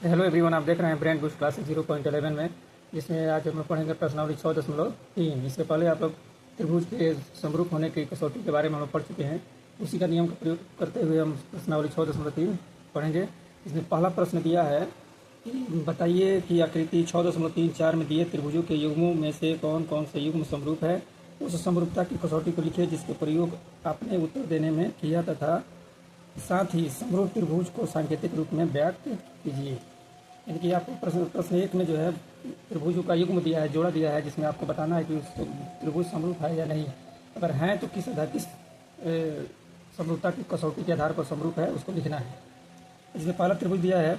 Hello everyone, आप देख रहे हैं ब्रेन बूस्ट क्लासेस 0.11 में, जिसमें आज हम लोग पढ़ेंगे प्रश्नावली 6.3। इससे पहले आप लोग त्रिभुज के समरूप होने की कसौटी के बारे में हम लोग पढ़ चुके हैं। उसी का नियम का प्रयोग करते हुए हम प्रश्नावली 6.3 पढ़ेंगे। इसमें पहला प्रश्न दिया है कि बताइए कि आकृति 6.34 में दिए त्रिभुजों के युग्मों में से कौन कौन से युग्म समरूप है। उस समरूपता की कसौटी को लिखिए जिसके प्रयोग आपने उत्तर देने में किया, तथा साथ ही समरूप त्रिभुज को सांकेतिक रूप में व्यक्त कीजिए। यानी कि आपको प्रश्न एक में जो है त्रिभुजों का युग्म दिया है, जोड़ा दिया है, जिसमें आपको बताना है कि उस त्रिभुज समरूप है या नहीं। अगर हैं तो किस समरूपता की कसौटी के आधार पर समरूप है उसको लिखना है। इसमें पहला त्रिभुज दिया है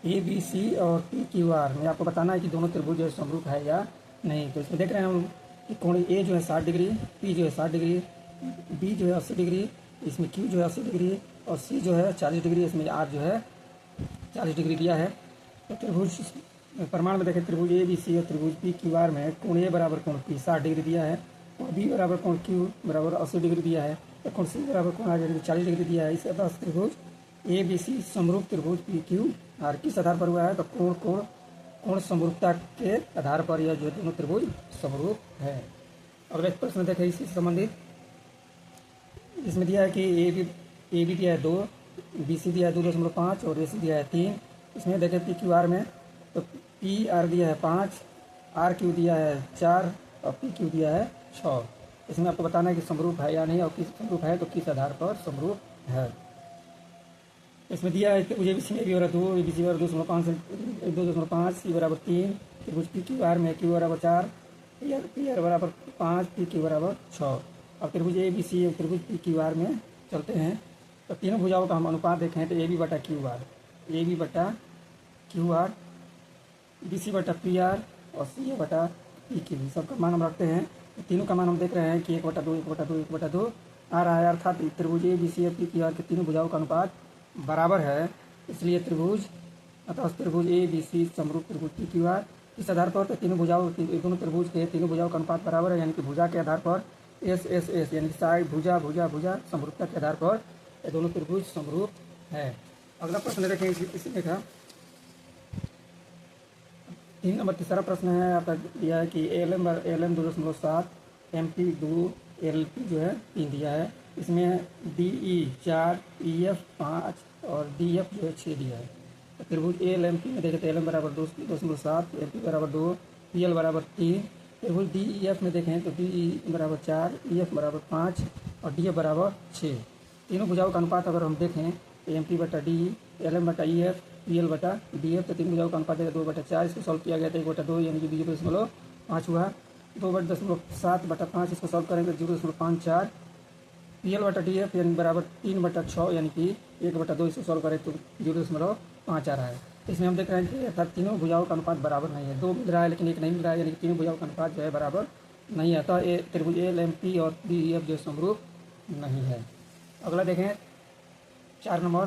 ABC और PQR में आपको बताना है कि दोनों त्रिभुज जो है समरूप है या नहीं। तो इसमें देख रहे हैं हम कि कोण A जो है 60 डिग्री, P जो है 60 डिग्री, B जो है 80 डिग्री, इसमें Q जो है 80 डिग्री और C जो है 40 डिग्री, इसमें R जो है 40 डिग्री दिया है। तो त्रिभुज प्रमाण में देखें, त्रिभुज ABC और त्रिभुज PQR में कोण A बराबर कोण P 60 डिग्री दिया है, कोण B बराबर कोण Q बराबर 80 डिग्री दिया है, तो कोण C बराबर कोण R 40 डिग्री दिया है। इस आधार त्रिभुज ABC समरूप त्रिभुज PQR किस आधार पर हुआ है? तो कोण समरूपता के आधार पर यह जो दोनों त्रिभुज समरूप है। अगला प्रश्न देखें इसी से संबंधित। इसमें दिया है कि AB दिया है 2, BC दिया है 2.5 और AC दिया है 3। इसमें देखें PQR में तो PR दिया है 5, RQ दिया है 4 और PQ दिया है 6। इसमें आपको बताना है कि समरूप है या नहीं, और किस समरूप है तो किस आधार पर समरूप है। इसमें दिया है त्रिभुज ABC में AB बराबर 2, ABC बराबर 2.5, C बराबर 3, त्रिभुज PQR में Q बराबर 4, PR बराबर 5, PQ बराबर 6। अब त्रिभुज ABC और त्रिभुज PQR में चलते हैं। तो तीनों भुजाओं का हम अनुपात देखें तो AB बटा QR, BC बटा PR और CA बटा PQ, सबका मान हम रखते हैं। तो तीनों का मान हम देख रहे हैं कि 1/2 आ रहा है, अर्थात त्रिभुज ABC और PQR के तीनों भुजाओं का अनुपात बराबर है। इसलिए त्रिभुज ABC समरूप त्रिभुज PQR इस आधार पर तो दोनों त्रिभुज के तीनों भुजाओं का अनुपात बराबर है, यानी कि भुजा के आधार पर S यानी कि साइड भुजा समरूपता के आधार पर ये दोनों त्रिभुज समरूप है। अगला प्रश्न देखें इसमें का 3 नंबर तीसरा प्रश्न है आपका दिया है कि LM 2.7, MP 2, LP जो है 3 दिया है। इसमें DE 4, EF 5 और DF जो है 6 दिया है। तो त्रिभुज LMP में देखें तो LM बराबर 2.7, MP बराबर 2, PL बराबर 3। त्रिभुज DEF में देखें तो DE बराबर 4, EF बराबर 5 और DF बराबर 6। तीनों भुजाओं का अनुपात अगर हम देखें तो MP बटा DE, LM बटा EF, PL बटा DF, तो तीन भुजाओं का अनुपात देगा 2/4। इसको सॉल्व किया गया था 1/2 यानी कि 0.5 हुआ। 2/7 बटा 5 इसको सॉल्व करेंगे 0.54। PL बटा DF यानी बराबर 3/6 यानी कि 1/2 इसको सॉल्व करें तो 0.5 आ रहा है। इसमें हम देख रहे हैं कि अर्थात तीनों भुजाओं का अनुपात बराबर नहीं है, 2 मिल रहा है लेकिन 1 नहीं मिल रहा है, यानी कि तीनों भुजाओं का अनुपात जो है बराबर नहीं आता। त्रिभुज LMP और DEF जो समरूप नहीं है। अगला देखें 4 नंबर,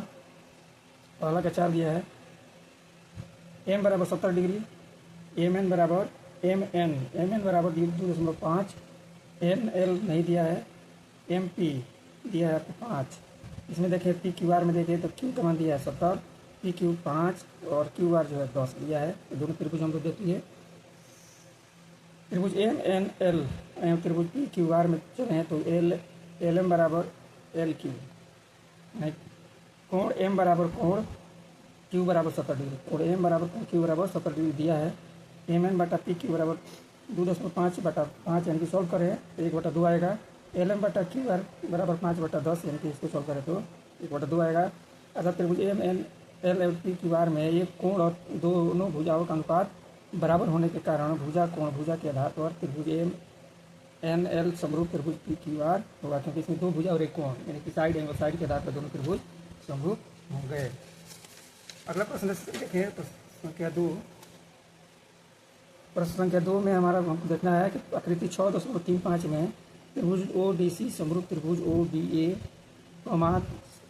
पहला का 4 दिया है M बराबर 70 डिग्री, MN बराबर 2.5, ML नहीं दिया है, MP दिया है 5। इसमें देखें PQR में देखें तो Q का मान दिया है 70, PQ 5 और QR जो है 10 दिया है। तो दोनों त्रिभुज हम लोग देखिए त्रिभुज MNL त्रिभुज PQR में चले हैं तो LM बराबर LQ, कोण M बराबर कोण Q बराबर 70 डिग्री, कोण M बराबर कोण Q बराबर 70 डिग्री दिया है। MN बटा PQ बराबर 2.5/5 यानी कि सॉल्व करें तो 1/2 आएगा। LM बटा QR बराबर 5/10 यानी कि इसको सॉल्व करें तो 1/2 आएगा। अर्थात त्रिभुज MNL और PQR में एक कोण और दोनों भुजाओं का अनुपात बराबर होने के कारण भुजा के आधार पर त्रिभुज MNL समरूप त्रिभुज PQR होगा, क्योंकि इसमें 2 भुजा और एक कोण यानी कि साइड एंगल साइड के आधार पर दोनों त्रिभुज समरूप होंगे। अगला प्रश्न देखें प्रश्न संख्या 2 में हमारा हमको देखना है कि आकृति 6.35 में त्रिभुज ODC समरूप त्रिभुज ODA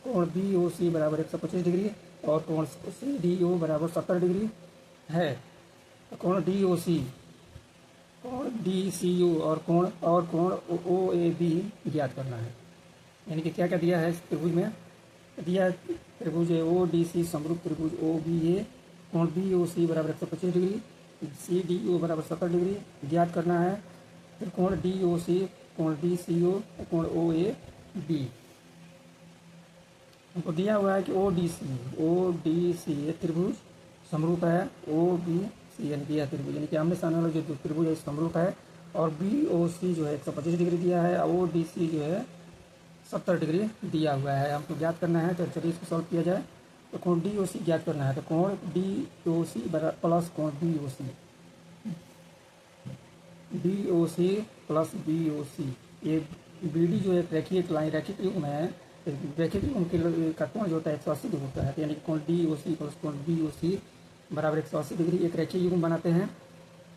कोण BOC बराबर 125 डिग्री और कोण CDO बराबर 70 डिग्री है। कोण DOC, कोण DCO और कोण OAB ज्ञात करना है। यानी कि क्या क्या दिया है इस त्रिभुज में? दिया है त्रिभुज ODC समरूप त्रिभुज OBA कोण बी ओ सी बराबर 125 डिग्री, सी डी ओ बराबर 70 डिग्री ज्ञात करना है। फिर कोण डी ओ सी, कोण डी सी ओ, कोण ओ ए बी। हमको दिया हुआ है कि ओ डी सी त्रिभुज समरूप है ओ बी सी, यानी कि यह त्रिभुज यानी कि आमने सामने वाला जो त्रिभुज है समरूप है। और बी ओ सी जो है 125 डिग्री दिया है, ओ डी सी जो है 70 डिग्री दिया हुआ है। हमको ज्ञात करना है, तो चलिए इसको सॉल्व किया जाए। तो कोण डी ओ सी ज्ञात करना है, तो कोण डी ओ सी प्लस कोण B O C, D O C plus B O C. ये बी डी जो है रैखिक लाइन रैखिक युग्म है, रैखिक युग्म का कोण जो होता है 180 डिग्री होता है, यानी कि कोण डी ओ सी प्लस कोण बी ओ सी बराबर 180 डिग्री एक रैखिक युग्म बनाते हैं।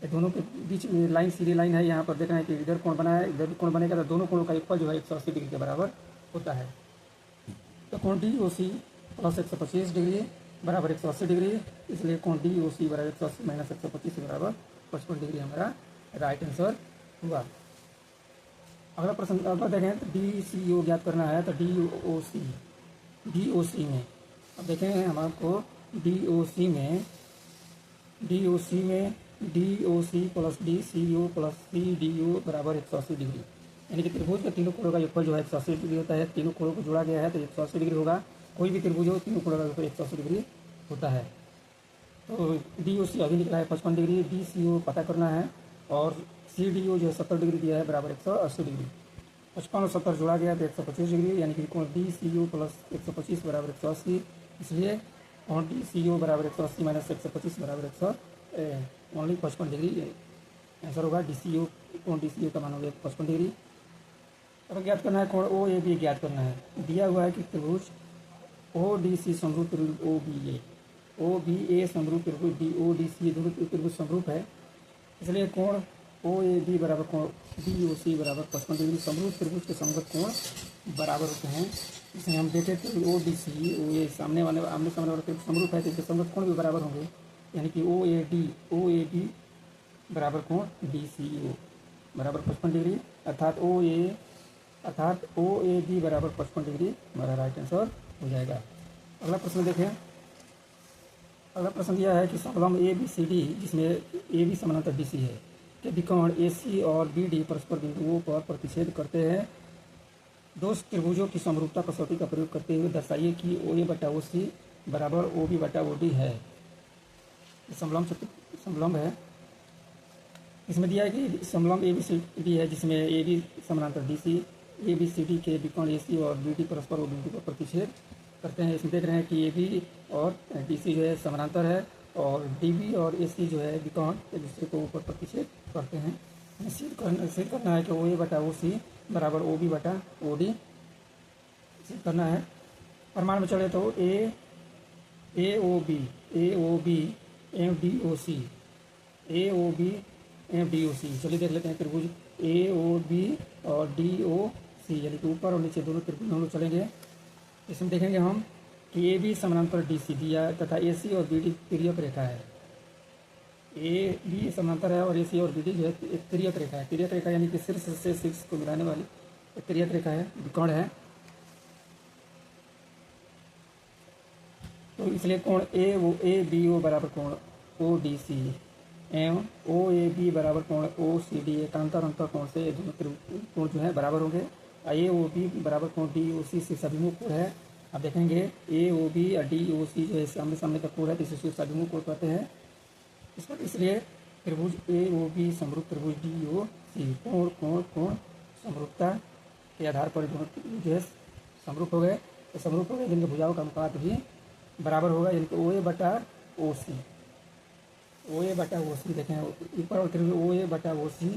ये दोनों के बीच में लाइन सीधी लाइन है, यहाँ पर देख रहे हैं कि इधर कोण बना है, इधर भी कोण बनेगा, तो दोनों कोणों का योगफल जो है 180 डिग्री के बराबर होता है। तो कोण D O C plus 125 degree बराबर 180 डिग्री, इसलिए कोण डी ओ सी बराबर 180 माइनस 125 बराबर 55 डिग्री हमारा राइट आंसर हुआ। अगला प्रश्न अगर देखें तो डी सी ओ ज्ञात करना है, तो डी ओ सी में अब देखें हम आपको डी ओ सी में D O C plus D C O plus C D O बराबर 180 डिग्री, यानी कि त्रिभुज के तीनों कोणों का योगफल जो है 180 डिग्री होता है। तीनों कोणों को जोड़ा गया है तो 180 डिग्री होगा। कोई भी त्रिभुज हो तीनों कोणों का योगफल 180 डिग्री होता है। तो डी ओ सी अभी निकला है 55 डिग्री, डी सी ओ पता करना है, और सी डी ओ जो है 70 डिग्री दिया है बराबर 180 डिग्री। 55 और 70 जोड़ा गया तो 125 डिग्री, यानी कि कोण डी सी ओ प्लस 125 बराबर 180, इसलिए कोण डी सी ओ बराबर 180 माइनस 125 बराबर 55 डिग्री आंसर होगा। डी सी ओ कोण डी सी ओ का मान हो गया 55 डिग्री। अब ज्ञात करना है कोण ओ ए बी ज्ञात करना है। दिया हुआ है कि त्रिभुज ओ डी सी समरूप त्रिभुज ओ बी ए समरूप त्रिभुज डी ओ डी सी दोनों त्रिभुज समरूप है, इसलिए कोण ओ ए बी बराबर कोण डी ओ सी बराबर 55 डिग्री। समरूप त्रिभुज के समगत कोण बराबर होते हैं। इसमें हम देखें तो ओ डी सी ओ ए आमने सामने वाला त्रिभुज समरूप है, तो इसके समगत कोण भी बराबर होंगे, यानी कि ओ ए डी बराबर कोण डी सी ओ बराबर 55 डिग्री, अर्थात ओ ए बी बराबर 55 डिग्री हमारा राइट आंसर हो जाएगा। अगला प्रश्न देखें। अगला प्रश्न दिया है कि समलंब ए बी सी डी, जिसमें ए बी समानांतर डी सी है, के विकर्ण ए सी और बी डी परस्पर बिंदुओं पर प्रतिच्छेद करते हैं। दो त्रिभुजों की समरूपता कसौटी का प्रयोग करते हुए दर्शाइए कि ओ ए बटा ओ सी बराबर ओ बी बटा ओ डी है। समलंब है। इसमें दिया है कि समलंब ए बी सी डी है, जिसमें ए बी समानांतर D C, A B C D के विकर्ण ए सी और बी डी परस्पर ओ बिंदु पर प्रतिच्छेद करते हैं। इसमें देख रहे हैं कि ए बी और डी सी जो है समानांतर है, और डी बी और ए सी जो है विकर्ण एक दूसरे को ऊपर प्रतिच्छेद करते हैं। सिद्ध करना है कि ओ ए बटा ओ सी बराबर ओ बी बटा ओ डी सिद्ध करना है। प्रमाण में चले तो A O B M D O C, A O B M D O C. चलिए देख लेते हैं त्रिभुज ए ओ बी और डी ओ सी, यानी कि ऊपर और नीचे दोनों त्रिभुज हम लोग चलेंगे। इसमें देखेंगे हम कि ए बी समानांतर डी सी दिया तथा ए सी और बी डी तिर्यक रेखा है। ए बी समानांतर है और ए सी और बी डी जो है एक तिर्यक रेखा है। तिर्यक रेखा यानी कि शीर्ष से शीर्ष को मिलाने वाली एक तिर्यक रेखा है, विकर्ण है। तो इसलिए कोण ए बी ओ बराबर कोण ओ डी सी एवं ओ ए बी बराबर कोण ओ सी डी एकांतर अंतर कोण से दोनों कोण जो है बराबर होंगे। ए ओ बी बराबर कोण डी ओ सी शीर्षाभिमुख कोण है। अब देखेंगे ए ओ बी और डी ओ सी जो है सामने सामने का कोण है, तो इसे शीर्षाभिमुख कोण कहते हैं। इस पर इसलिए त्रिभुज ए ओ बी समरूप त्रिभुज डी ओ सी कोण समरूपता के आधार पर दोनों जो है समरूप हो गए। तो समरूप हो गए जिनके भुजाओं का अनुपात भी बराबर होगा, यानी कि ओ ए बटा ओ सी, ओ ए बटा ओ सी। देखें ऊपर और त्रिभुज ओ ए बटा ओ सी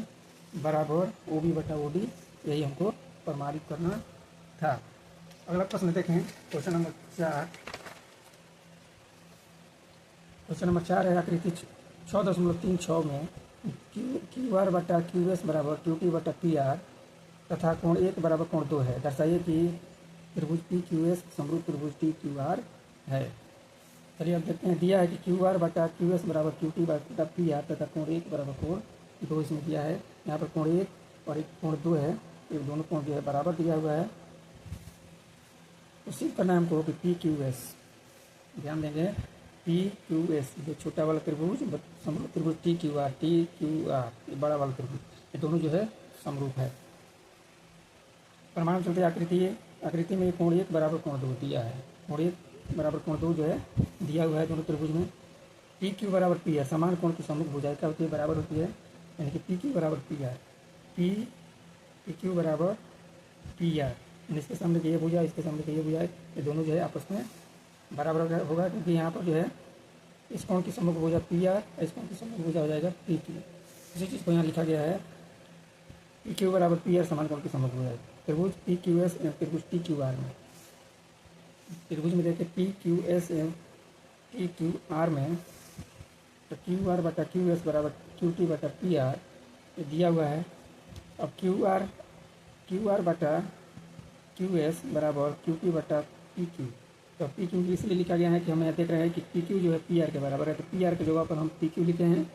बराबर ओ बी बटा ओ डी, यही हमको प्रमाणित करना था। अगला प्रश्न देखें क्वेश्चन नंबर 4। क्वेश्चन नंबर 4 है आकृति 6.36 में क्यू आर बटा क्यू एस बराबर क्यू टी बटा पी आर तथा कोण 1 बराबर कोण 2 है। दर्शाइए कि त्रिभुज पी क्यू एस समरूप त्रिभुज टी क्यू आर है। चलिए अब देखते हैं। दिया है कि क्यू आर बटा क्यू एस बराबर क्यू टी बटा पी आर तथा कोण 1 बराबर कोण 2 इसमें दिया है। यहाँ पर कोण 1 और एक कोण 2 है, ये दोनों कोण जो है बराबर दिया हुआ है। तो सिद्ध करना है हमको कि पी क्यू एस, ध्यान देंगे पी क्यू एस, ये छोटा वाला त्रिभुज, समरूप त्रिभुज टी क्यू आर, ये बड़ा वाला त्रिभुज, ये दोनों जो है समरूप है। प्रमाण चलते आकृति में कोण 1 बराबर कोण 2 दिया है। कोण 1 बराबर कोण 2 जो है दिया हुआ है दोनों त्रिभुज में। पी क्यू बराबर पी आर, समान कोण की सम्मुख भुजाएं क्या होती है, बराबर होती है, यानी कि पी क्यू बराबर पी आर, पी क्यू बराबर पी आर, इसके सामने ये भुजा, इसके सामने ये भुजा, ये दोनों जो है आपस में बराबर होगा, क्योंकि यहाँ पर जो है इस कोण की सम्मुख भुजा पी आर, इस कोण की सम्मुख भुजा हो जाएगा पी क्यू। इसी चीज़ को यहाँ लिखा गया है, पी क्यू बराबर पी आर समान कोण की सम्मुख भुजा। त्रिभुज पी क्यू एस एवं त्रिभुज टी क्यू आर में, त्रिभुज में देखिए पी क्यू एस एवं टी क्यू आर में, तो क्यू आर बटा क्यू एस बराबर क्यू टी बटा पी आर ये दिया हुआ है। अब क्यू आर बटा क्यू एस बराबर क्यू टी बटा पी क्यू, तो पी क्यू इसलिए लिखा गया है कि हम यहाँ देख रहे हैं कि पी क्यू जो है पी आर के बराबर है, तो पी आर की जगह पर हम पी क्यू लिखे हैं।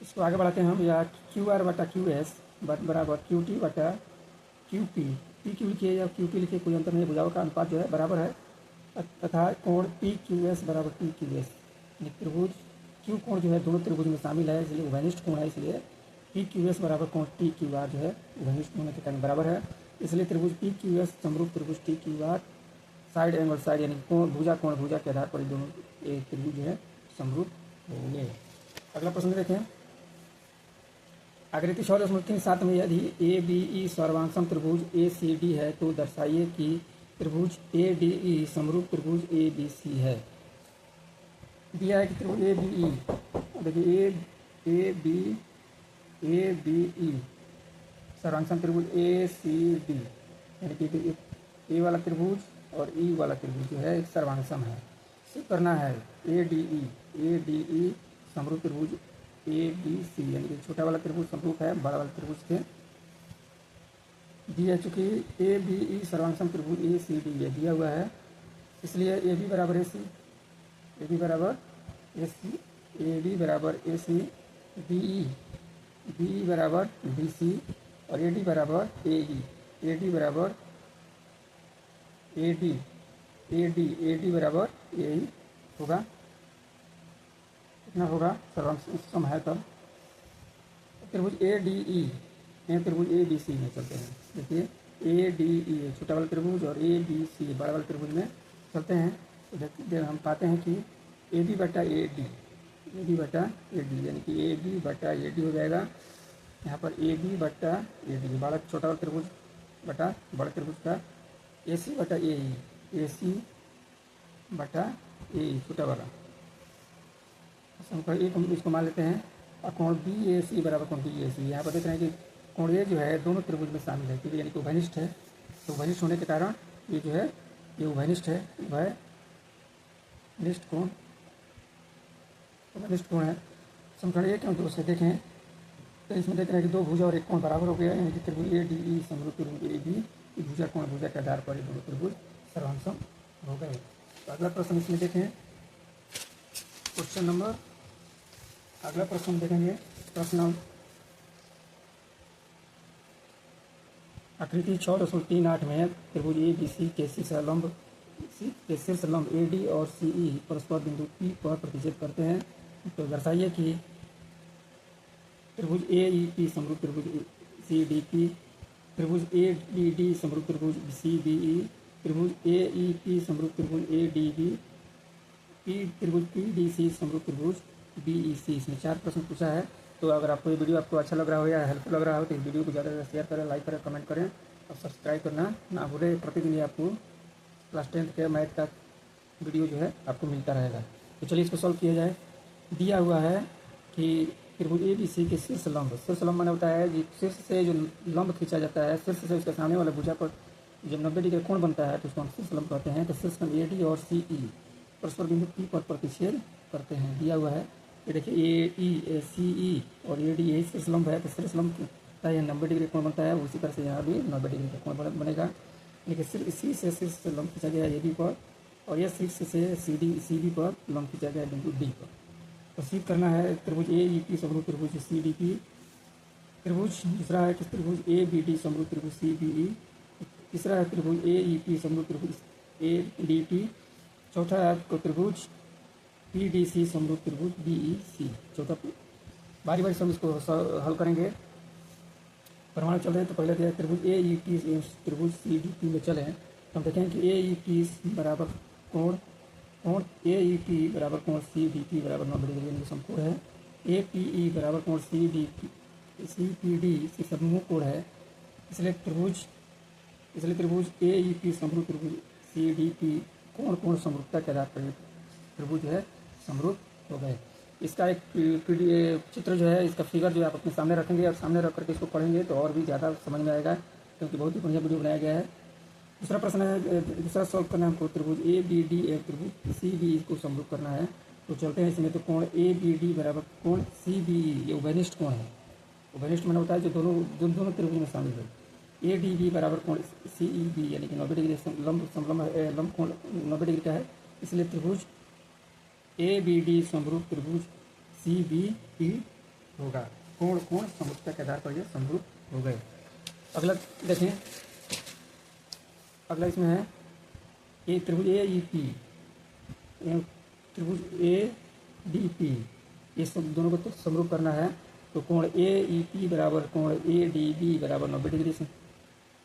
इसको आगे बढ़ाते हैं हम, या क्यू आर बटा क्यू एस बराबर क्यू टी बटा क्यू पी क्यू लिखिए या क्यू पी लिखिए, कोई अंतर नहीं, भुजाओं का अनुपात जो है बराबर है, तथा कोण पी क्यू एस बराबर पी क्यू एस, त्रिभुज क्यू कोण जो है दोनों त्रिभुज में शामिल है, इसलिए उभयनिष्ठ कोण है, इसलिए पी क्यू एस बराबर कोण टी क्यू आर जो है उभयनिष्ठ होने के कारण बराबर है, इसलिए त्रिभुज पी क्यू एस समरूप त्रिभुज T Q R side angle side यानी कोण भुजा के आधार पर दोनों त्रिभुज जो है समरूप होंगे। अगला प्रश्न देखें, आकृति 6.37 में यदि ए बी ई सर्वांशम त्रिभुज ए सी डी है तो दर्शाइए कि त्रिभुज ए डी ई समरूप त्रिभुज ए बी सी है। दिया है कि त्रिभुज ए बी ई, देखिए ए बी ई सर्वांशम त्रिभुज ए सी डी, यानी कि ए वाला त्रिभुज और ई वाला त्रिभुज जो है एक सर्वांशम है। सिद्ध करना है ए डी ई समरूप त्रिभुज ए बी सी, यानी कि छोटा वाला त्रिभुज समरूप है बड़ा वाला त्रिभुज से। दिया चूँकि ए बी ई सर्वांशम त्रिभुज ए सी डी ये दिया हुआ है, इसलिए ए बी बराबर ए सी, ए बी बराबर ए सी, ए बी बराबर ए सी, बी ई बराबर बी सी और ए डी बराबर ए ई, ए डी बराबर ए डी बराबर ए ई होगा, कितना होगा सर्वांशम है तब। त्रिभुज ए डी ई त्रिभुज ए बी सी में चलते हैं, देखिए ए डी ई छोटा वाला त्रिभुज और ए बी सी बड़ा वाला त्रिभुज में चलते हैं, तो देखते हम पाते हैं कि ए बी बटा ए डी यानी कि ए बी बटा ए डी हो जाएगा, यहाँ पर ए बी बटा ए डी बड़ा छोटा वाला त्रिभुज बटा बड़ा त्रिभुज का, ए सी बटा ए सी बटा ए छोटा वाला, एक हम इसको मान लेते हैं। और कोण बी ए सी बराबर कोण बी ए सी, यहाँ पर देख रहे हैं कि कोण ए जो है दोनों त्रिभुज में शामिल है, क्योंकि यानी कि उभयनिष्ठ है, तो उभयनिष्ठ होने के कारण ये जो है ये उभयनिष्ठ है, उभयनिष्ठ कोण है। समीकरण 1 और 2 से देखें तो इसमें देख रहे हैं कि दो भुजा और एक कोण बराबर हो गया, यानी कि त्रिभुज ए डी ई समरूप त्रिभुज ए बी भुजा कोण भुजा के आधार पर दोनों त्रिभुज सर्वांशम हो गए। तो अगला प्रश्न इसमें देखें, अगला प्रश्न देखेंगे, प्रश्न आकृति 6.38 में त्रिभुज ए बी सी के शीर्ष लंब ए डी और सी ई परस्पर बिंदु पी पर प्रतिच्छेद करते हैं, तो दर्शाइए कि त्रिभुज ए ई पी समरूप त्रिभुज सी डी पी, त्रिभुज ए डी डी समरूप त्रिभुज सी बी ई, त्रिभुज ए ई पी समरूप त्रिभुज ए डी बी, त्रिभुज पी डी सी समरूप त्रिभुज बी ई सी। इसमें 4 प्रश्न पूछा है। तो अगर आपको ये वीडियो आपको अच्छा लग रहा हो या हेल्पफुल लग रहा हो तो इस वीडियो को ज़्यादा से ज़्यादा शेयर करें, लाइक करें, कमेंट करें और सब्सक्राइब करना ना भूलें। प्रतिदिन ही आपको क्लास 10th के मैथ का वीडियो जो है आपको मिलता रहेगा। तो चलिए इसको सॉल्व किया जाए। दिया हुआ है कि त्रिभुज ए बी सी के शीर्ष लंब माने होता है कि शीर्ष से जो लंब खींचा जाता है, शीर्ष से उसके सामने वाले भुजा पर जब 90 डिग्री कोण बनता है तो उसको हम शीर्ष लंब कहते हैं। तो शीर्ष लंब ए डी और सी ई परस्पर बिंदु पी पर प्रतिच्छेद करते हैं। दिया हुआ है ये देखिए ए ई सी ई और ए डी यही शीर्ष लंब है, तो शीर्ष लंब का यह 90 डिग्री कोण बनता है, उसी तरह से यहाँ भी 90 डिग्री का कोण बनेगा। लेकिन सिर्फ इसी से शीर्ष लंब खींचा गया ए बी पर और यह शीर्ष से सी डी पर लंब खींचा गया बिंदु डी पर। तो सिद्ध करना है त्रिभुज ए ई पी समरूप त्रिभुज सी डी पी। त्रिभुज दूसरा है कि त्रिभुज ए बी डी समरूप त्रिभुज सी बी ई। तीसरा है त्रिभुज ए ई पी समरूप त्रिभुज ए डी पी। चौथा है आपको त्रिभुज PDC समरूप त्रिभुज BEC। चौथा बारी बारी से हम इसको हल करेंगे। प्रमाण चल रहे हैं तो पहले दिया त्रिभुज AET त्रिभुज CDP में चले हैं तो हम देखें कि AET बराबर कोण AET बराबर कोण CDP बराबर 90 डिग्री यानी समकोण है। APE बराबर कोण CPD समूह कोण है। इसलिए त्रिभुज AEP समरूप त्रिभुज CDP कोण समरूपता के आधार पर त्रिभुज जो है समरूप हो गए। इसका एक चित्र जो है, इसका फिगर जो है आप अपने सामने रखेंगे और सामने रख करके इसको पढ़ेंगे तो और भी ज़्यादा समझ में आएगा, क्योंकि बहुत ही बढ़िया वीडियो बनाया गया है। दूसरा प्रश्न है, दूसरा सॉल्व करना है हमको। त्रिभुज ABD त्रिभुज CBE को समरूप करना है। तो चलते हैं इसमें। तो कोण ABD बराबर कोण CBE, ये उभयनिष्ठ कोण है। उभयनिष्ठ माना होता है जो दोनों त्रिभुज में शामिल है। ADB बराबर कोण CEB यानी कि 90 डिग्री लंब कोण 90 डिग्री का है। इसलिए त्रिभुज ABD समरूप त्रिभुज CBE होगा। कोण समरूपता के आधार पर ये समरूप हो गए। अगला देखें, अगला इसमें है त्रिभुज AEP त्रिभुज ADP, ये सब दोनों को तो समरूप करना है। तो कोण AEP बराबर कोण ADB बराबर 90 डिग्री से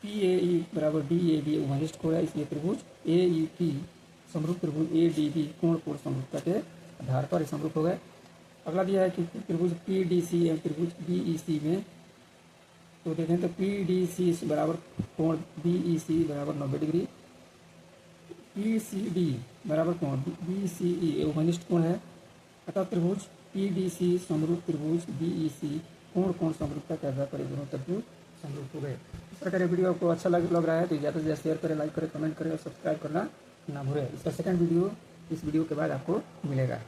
PAE बराबर DAB उभयनिष्ठ कोण है। इसलिए त्रिभुज AEP समरूप त्रिभुज ADB कोण समरूपता के आधार पर समरूप हो गए। अगला दिया है कि त्रिभुज PDC एवं त्रिभुज BEC में, तो देखें तो PDC बराबर कोण BEC बराबर 90 डिग्री, PCD बराबर कोण BCE उभयनिष्ठ कोण है। अतः त्रिभुज PDC समरूप त्रिभुज BEC कोण समरूपता के आधार पर दोनों त्रिभुज समरूप हो गए। इस प्रकार वीडियो आपको अच्छा लग रहा है तो ज़्यादा से ज़्यादा शेयर करें, लाइक करें, कमेंट करें और सब्सक्राइब करना ना भूलें। इसका सेकंड वीडियो इस वीडियो के बाद आपको मिलेगा।